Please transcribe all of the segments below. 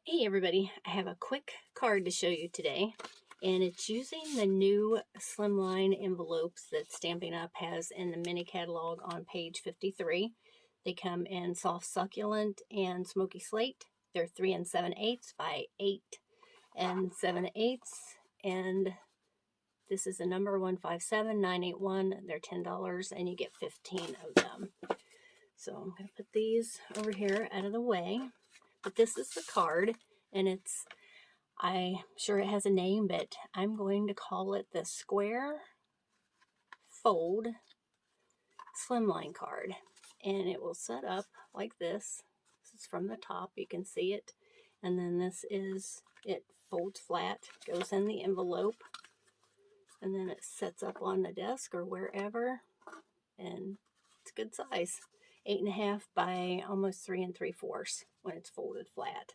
Hey everybody, I have a quick card to show you today, and it's using the new slimline envelopes that Stampin' Up! Has in the mini catalog on page 53. They come in soft succulent and smoky slate. They're 3 7/8 by 8 7/8, and this is the number 157981. They're $10 and you get 15 of them. So I'm going to put these over here out of the way. But this is the card, and I'm sure it has a name, but I'm going to call it the Square Fold Slimline card. And it will set up like this. This is from the top, you can see it. And then it folds flat, goes in the envelope, and then it sets up on the desk or wherever. And it's a good size. 8.5 by almost 3 3/4 when it's folded flat.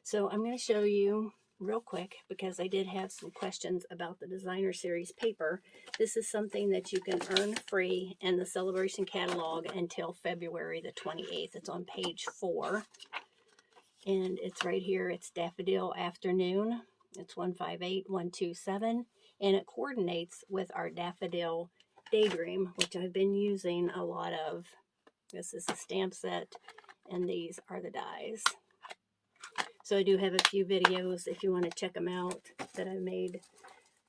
So I'm going to show you real quick because I did have some questions about the designer series paper. This is something that you can earn free in the celebration catalog until February the 28th. It's on page 4 and it's right here. It's Daffodil Afternoon. It's 158127 and it coordinates with our Daffodil Daydream, which I've been using a lot of. This is the stamp set, and these are the dies. So I do have a few videos if you want to check them out that I've made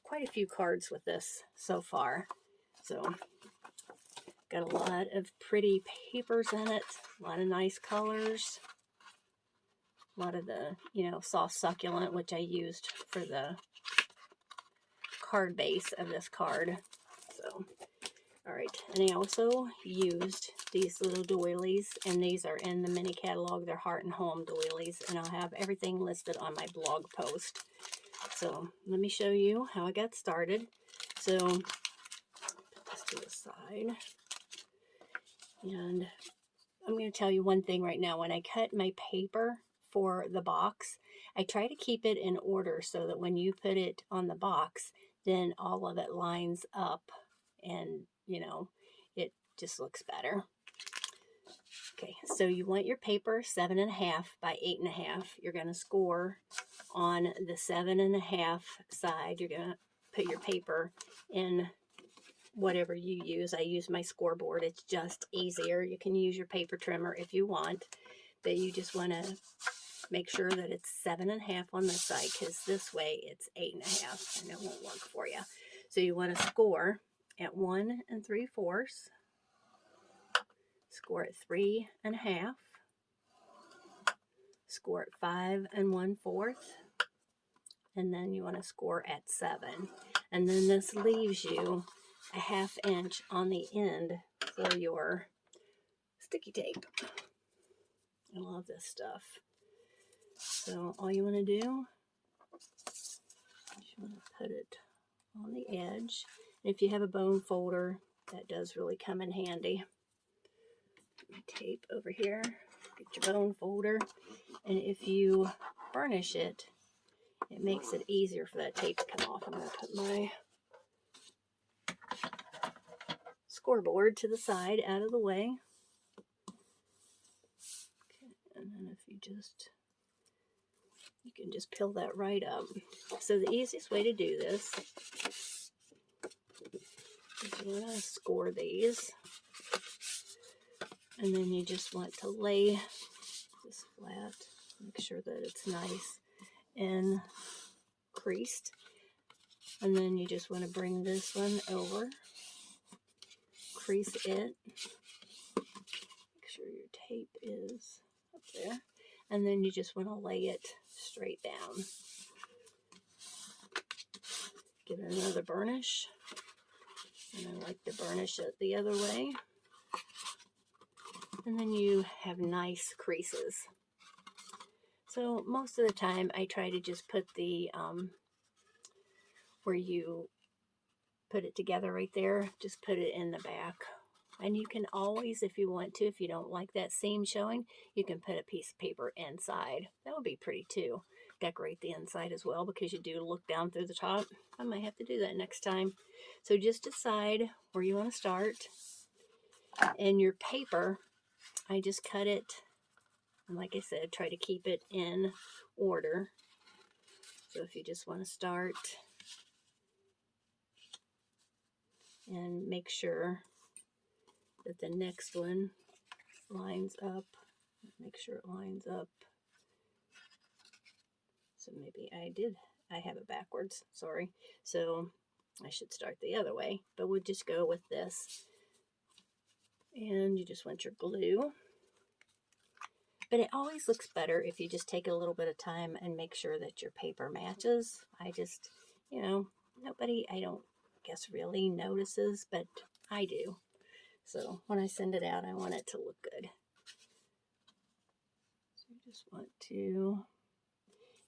quite a few cards with this so far. So got a lot of pretty papers in it, a lot of nice colors, a lot of the, soft succulent, which I used for the card base of this card. So all right, and I also used these little doilies, and these are in the mini catalog. They're Heart and Home doilies, and I'll have everything listed on my blog post. So let me show you how I got started. So put this to the side, and I'm going to tell you one thing right now. When I cut my paper for the box, I try to keep it in order so that when you put it on the box, then all of it lines up and it just looks better. Okay, so you want your paper 7.5 by 8.5. You're going to score on the 7.5 side. You're going to put your paper in whatever you use. I use my scoreboard. It's just easier. You can use your paper trimmer if you want, but you just want to make sure that it's 7.5 on this side, because this way it's 8.5 and it won't work for you. So you want to score at 1 3/4, score at 3.5, score at 5 1/4, and then you want to score at 7. And then this leaves you a 1/2 inch on the end for your sticky tape. I love this stuff. So all you want to do is you want to put it on the edge. And if you have a bone folder, that does really come in handy. My tape over here, get your bone folder, and if you burnish it, it makes it easier for that tape to come off. I'm going to put my scoreboard to the side, out of the way. Okay, and then if you can just peel that right up. So the easiest way to do this is you want to score these, and then you just want to lay this flat, make sure that it's nice and creased, and then you just want to bring this one over, crease it, make sure your tape is up there, and then you just want to lay it straight down. Give it another burnish, and I like to burnish it the other way, and then you have nice creases. So most of the time I try to just put the where you put it together right there, just put it in the back. And you can always, if you want to, if you don't like that seam showing, you can put a piece of paper inside. That would be pretty too. Decorate the inside as well, because you do look down through the top. I might have to do that next time. So just decide where you want to start. And your paper, I just cut it And like I said, try to keep it in order. So if you just want to start and make sure that the next one lines up, make sure it lines up. So maybe I have it backwards, sorry. So I should start the other way, but we'll just go with this. And you just want your glue. But it always looks better if you just take a little bit of time and make sure that your paper matches. I just, you know, nobody, I don't guess really notices, but I do. So when I send it out, I want it to look good. So you just want to,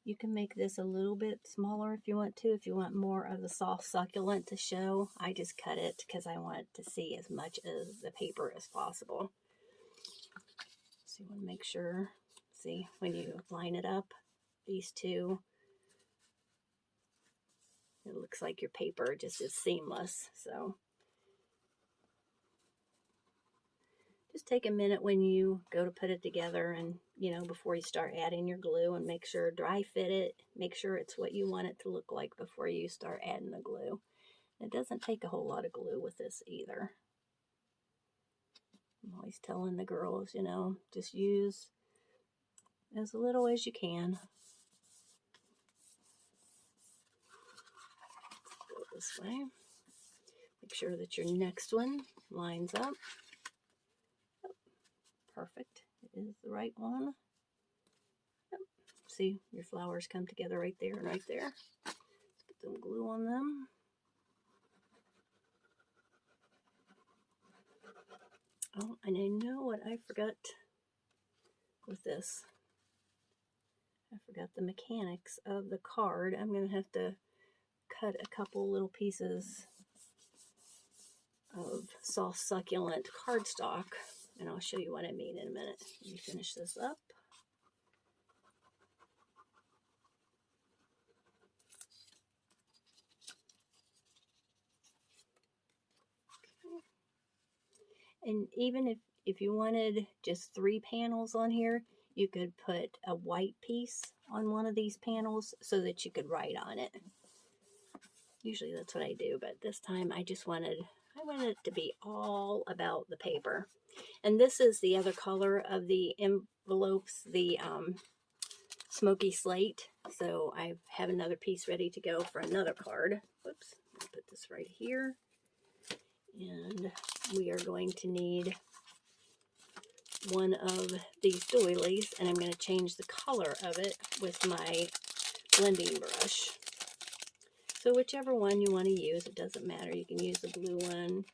you can make this a little bit smaller if you want to, if you want more of the soft succulent to show. I just cut it because I want to see as much of the paper as possible. So you want to make sure, see, when you line it up, these two, it looks like your paper just is seamless. So just take a minute when you go to put it together and, you know, before you start adding your glue, and make sure dry fit it, make sure it's what you want it to look like before you start adding the glue. It doesn't take a whole lot of glue with this either. I'm always telling the girls, you know, just use as little as you can. Go this way. Make sure that your next one lines up. Oh, perfect. It is the right one. Yep. See, your flowers come together right there and right there. Let's put some glue on them. Oh, and I know what I forgot with this. I forgot the mechanics of the card. I'm going to have to cut a couple little pieces of soft succulent cardstock, and I'll show you what I mean in a minute. Let me finish this up. Okay. And even if you wanted just 3 panels on here, you could put a white piece on one of these panels so that you could write on it. Usually that's what I do, but this time I wanted it to be all about the paper. And this is the other color of the envelopes, the smoky slate. So I have another piece ready to go for another card. Whoops, I'll put this right here. And we are going to need one of these doilies, and I'm going to change the color of it with my blending brush. So whichever one you want to use, it doesn't matter. You can use the blue one.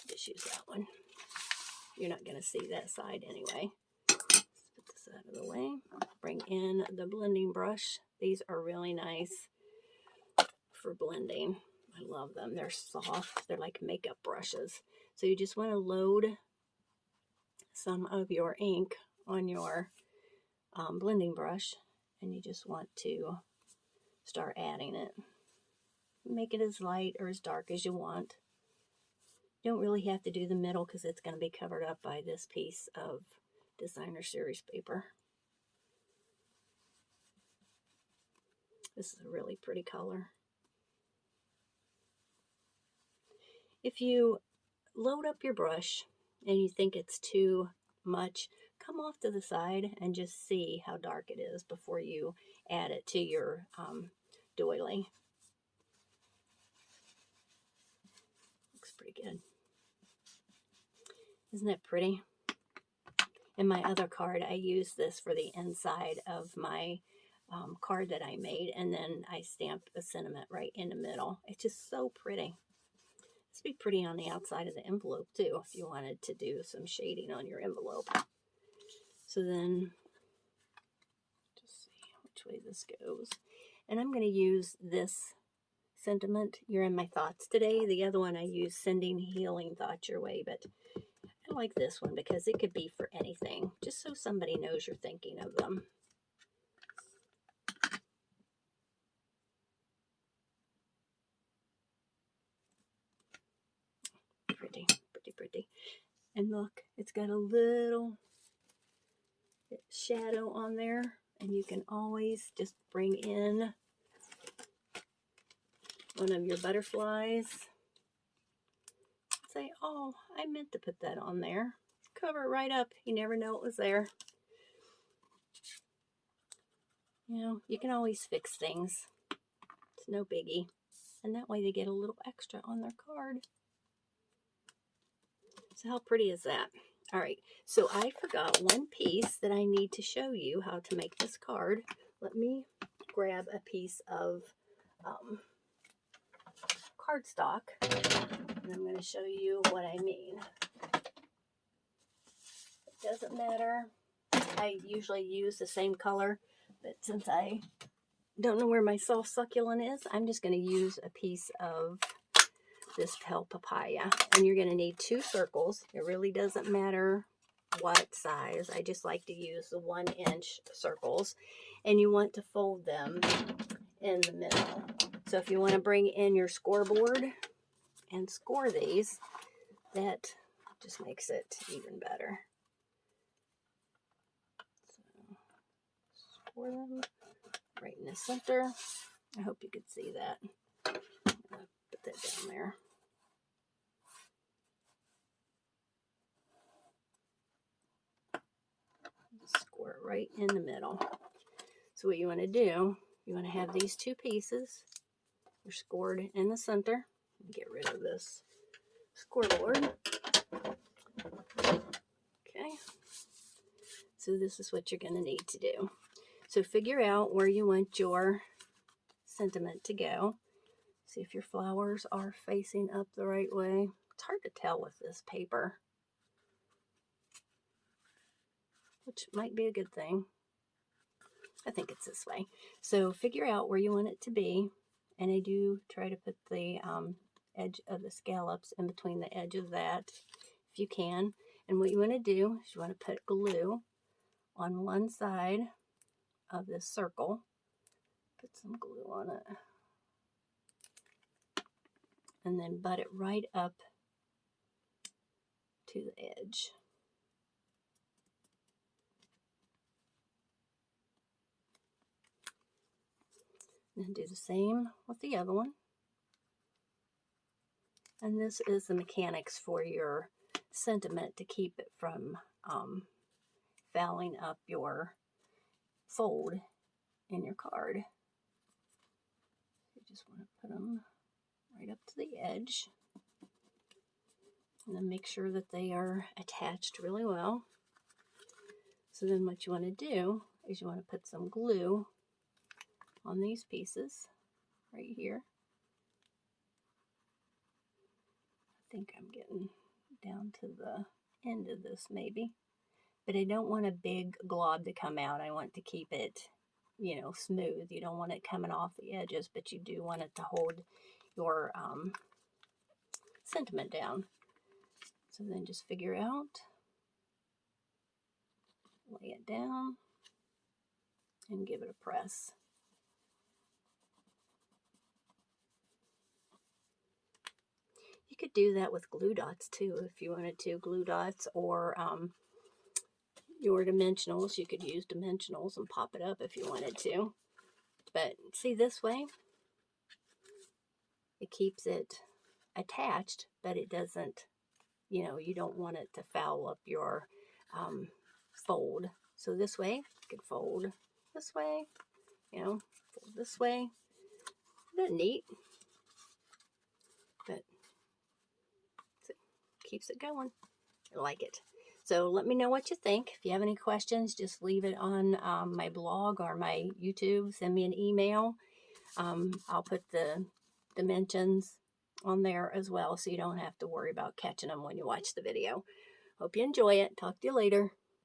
Just use that one. You're not going to see that side anyway. Let's put this out of the way. Bring in the blending brush. These are really nice for blending. I love them. They're soft. They're like makeup brushes. So you just want to load some of your ink on your blending brush, and you just want to start adding it. Make it as light or as dark as you want. You don't really have to do the middle because it's going to be covered up by this piece of designer series paper. This is a really pretty color. If you load up your brush and you think it's too much, come off to the side and just see how dark it is before you add it to your doily. Looks pretty good. Isn't it pretty? In my other card, I used this for the inside of my card that I made, and then I stamped a sentiment right in the middle. It's just so pretty. This would be pretty on the outside of the envelope too, if you wanted to do some shading on your envelope. So then, just see which way this goes. And I'm going to use this sentiment, "You're in my thoughts today." The other one I use, "Sending healing thoughts your way," but I like this one because it could be for anything, just so somebody knows you're thinking of them. Pretty, pretty, pretty. And look, it's got a little, shadow on there, and you can always just bring in one of your butterflies. Say, oh, I meant to put that on there. Cover it right up. You never know it was there. You know, you can always fix things. It's no biggie. And that way they get a little extra on their card. So how pretty is that? All right, so I forgot one piece that I need to show you how to make this card. Let me grab a piece of cardstock, and I'm going to show you what I mean. It doesn't matter. I usually use the same color, but since I don't know where my soft succulent is, I'm just going to use a piece of this pale papaya. And you're going to need 2 circles. It really doesn't matter what size. I just like to use the 1-inch circles. And you want to fold them in the middle. So if you want to bring in your scoreboard and score these, that just makes it even better. So score them right in the center. I hope you could see that. I'm going to put that down there. Score it right in the middle. So what you want to do, you want to have these 2 pieces. They're scored in the center. Get rid of this scoreboard. Okay. So this is what you're going to need to do. So figure out where you want your sentiment to go. See if your flowers are facing up the right way. It's hard to tell with this paper, which might be a good thing. I think it's this way. So figure out where you want it to be. And I do try to put the edge of the scallops in between the edge of that, if you can. And what you want to do is you want to put glue on one side of this circle. Put some glue on it. And then butt it right up to the edge. And then do the same with the other one. And this is the mechanics for your sentiment to keep it from fouling up your fold in your card. You just want to put them right up to the edge. And then make sure that they are attached really well. So then what you want to do is you want to put some glue on these pieces right here. I think I'm getting down to the end of this maybe. But I don't want a big glob to come out. I want to keep it, you know, smooth. You don't want it coming off the edges, but you do want it to hold your sentiment down. So then just figure out, lay it down, and give it a press. You could do that with glue dots too if you wanted to. Glue dots or your dimensionals. You could use dimensionals and pop it up if you wanted to. But see, this way, it keeps it attached, but it doesn't, you know, you don't want it to foul up your fold. So this way, you could fold this way, you know, fold this way. Isn't that neat? But it keeps it going. I like it. So let me know what you think. If you have any questions, just leave it on my blog or my YouTube. Send me an email. I'll put the dimensions on there as well, so you don't have to worry about catching them when you watch the video. Hope you enjoy it. Talk to you later.